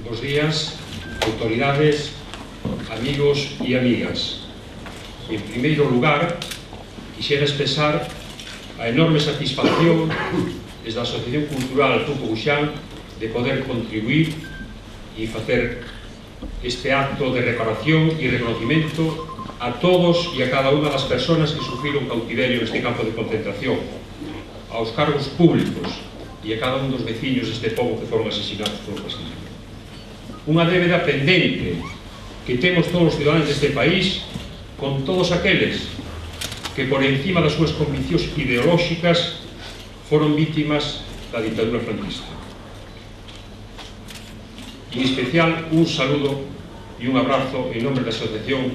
Bos días, autoridades, amigos e amigas. En primeiro lugar, quixera expresar a enorme satisfacción desde a Asociación Cultural Fuco Buxán de poder contribuir e facer este acto de reparación e reconocimiento a todos e a cada unha das persoas que sufriron cautiverio neste campo de concentración, aos cargos públicos e a cada un dos veciños deste pobo que foron asesinados polo fascismo. Unha débeda pendente que temos todos os ciudadanos deste país con todos aqueles que por encima das súas conviccións ideolóxicas foron vítimas da ditadura franquista. En especial, un saludo e un abrazo en nome da asociación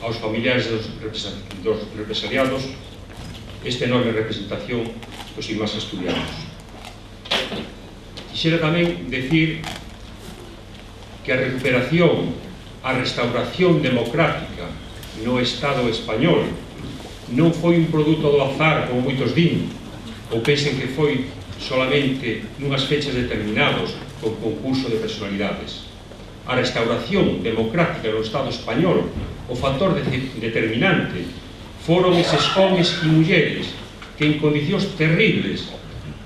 aos familiares dos represaliados, esta enorme representación dos irmáns asturianos. Quixera tamén decir que a recuperación, a restauración democrática no Estado español non foi un produto do azar, como moitos din, ou pensen que foi solamente nunhas fechas determinados con concurso de personalidades. A restauración democrática no Estado español, o factor determinante, foron eses homes e mulleres que en condicións terribles,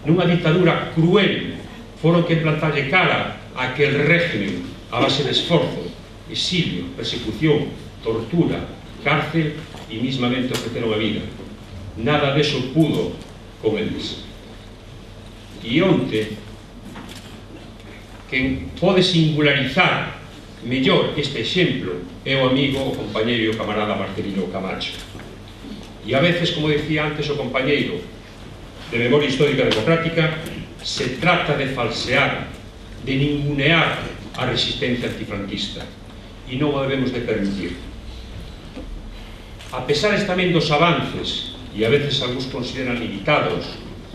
nunha ditadura cruel, foron que plantalle cara a aquel régimen a base de esforzo, exilio, persecución, tortura, cárcel e mismamente ofreceron a vida. Nada deso pudo con eles. E onte, quen pode singularizar mellor este exemplo é o amigo, o compañeiro e o camarada Marcelino Camacho. E a veces, como decía antes o compañeiro de Memoria Histórica Democrática, se trata de falsear, de ningunear a resistencia antifranquista, e non o debemos de permitir. A pesar tamén dos avances, e a veces algúns consideran limitados,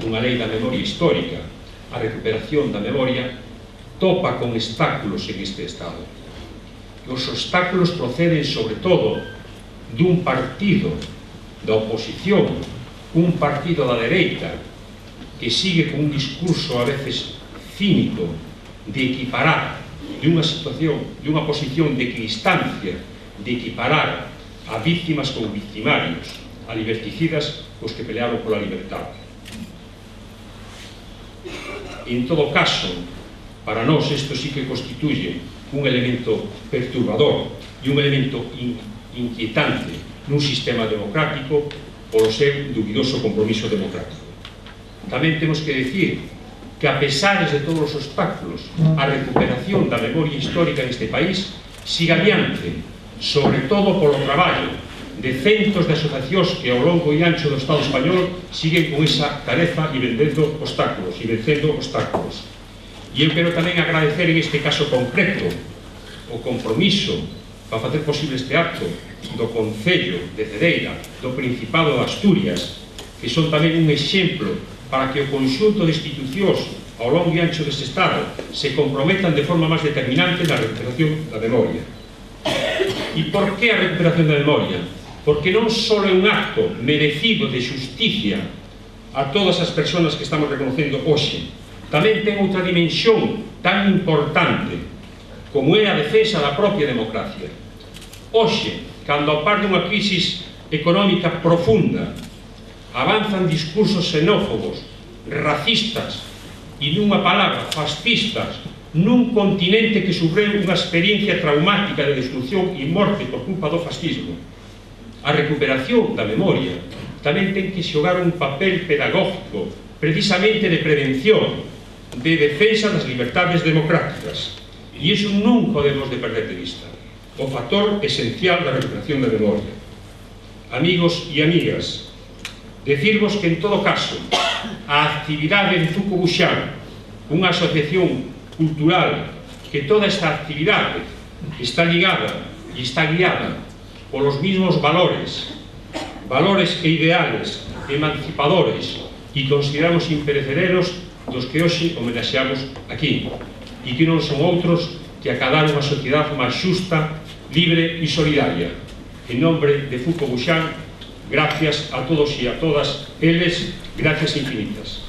unha lei da memoria histórica, a recuperación da memoria topa con obstáculos en este Estado. Os obstáculos proceden, sobre todo, dun partido da oposición, un partido da dereita, que sigue con un discurso a veces cínico de equiparar dunha situación, dunha posición de equidistancia, de equiparar a víctimas con victimarios, a liberticidas cos que pelearon pola libertad. En todo caso, para nós isto sí que constituye un elemento perturbador e un elemento inquietante nun sistema democrático polo seu dubidoso compromiso democrático. Tamén temos que decir que a pesar de todos os obstáculos, a recuperación da memoria histórica neste país sigue adiante, sobre todo polo traballo de centos de asociacións que ao longo e ancho do Estado español siguen con esa tarefa e vencendo obstáculos. E eu quero tamén agradecer en este caso concreto o compromiso para facer posible este acto do Concello de Cedeira, do Principado de Asturias, que son tamén un exemplo para que o conxunto de institucións ao longo e ancho deste Estado se comprometan de forma máis determinante na recuperación da memoria. E por que a recuperación da memoria? Porque non só é un acto merecido de xusticia a todas as persoas que estamos reconocendo hoxe, tamén ten outra dimensión tan importante como é a defensa da propia democracia. Hoxe, cando ao par dunha crisis económica profunda, avanzan discursos xenófobos, racistas e, nunha palabra, fascistas, nun continente que sufreu unha experiencia traumática de destrucción e morte por culpa do fascismo. A recuperación da memoria tamén ten que xogar un papel pedagógico, precisamente de prevención, de defensa das libertades democráticas. E iso nunca podemos de perder de vista, o factor esencial da recuperación da memoria. Amigos e amigas, decirvos que, en todo caso, a actividade de Fuco Buxán, unha asociación cultural, que toda esta actividade está ligada e está guiada polos mismos valores e ideales emancipadores e consideramos imperecederos dos que hoxe homenaxeamos aquí, e que non son outros que acadar unha sociedade máis xusta, libre e solidaria. En nome de Fuco Buxán, gracias a todos e a todas eles, gracias infinitas.